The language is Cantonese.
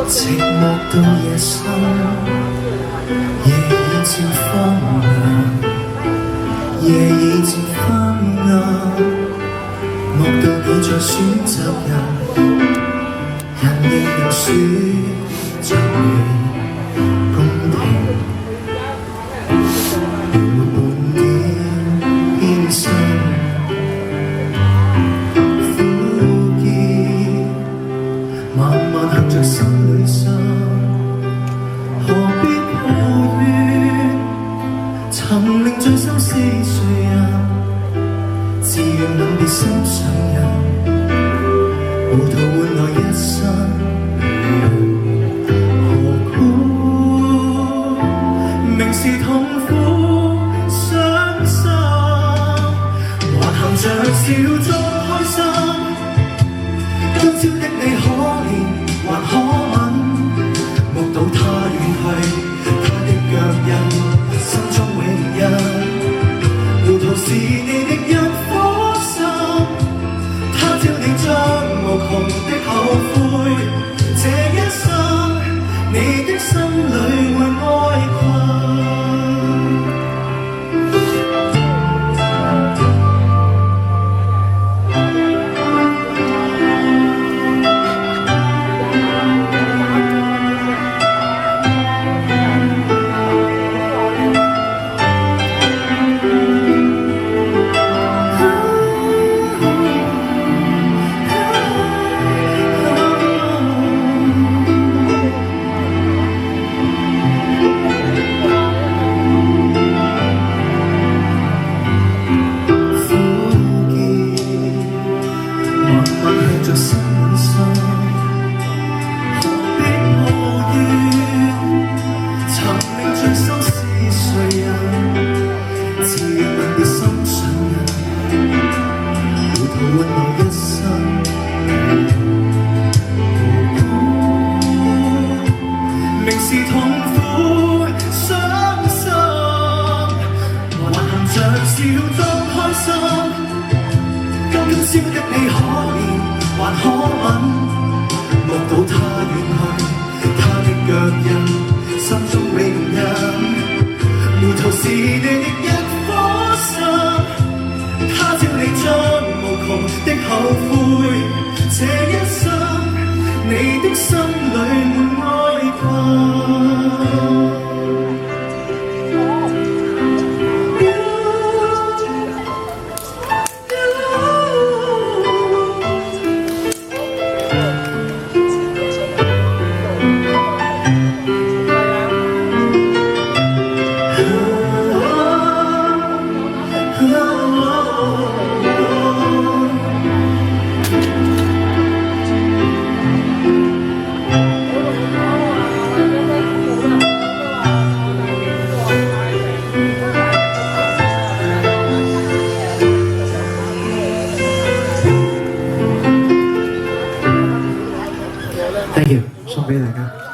寂寞到夜深，夜已漸荒涼，夜已漸昏暗，惡到你在選擇人，人亦有選擇你公平，沒半點偏心，苦澀慢慢刻在心裏傷，何必抱怨？曾令醉心思碎人，自願吻別心上人，糊塗換來一生何苦？明是痛苦傷心，還含着笑中開心。今朝的你可憐還可吻，目睹他遠去，他的腳印，心中永印。糊塗是你的一顆心，他朝你將無窮的後悔。這一生，你的心裏會哀困。今朝的你可憐還可吻，目睹他遠去，他的腳印，心中永印。糊塗是你的一顆心，他朝你將無窮的後悔。這一生，你的心裏滿哀困。Thank you，送俾大家。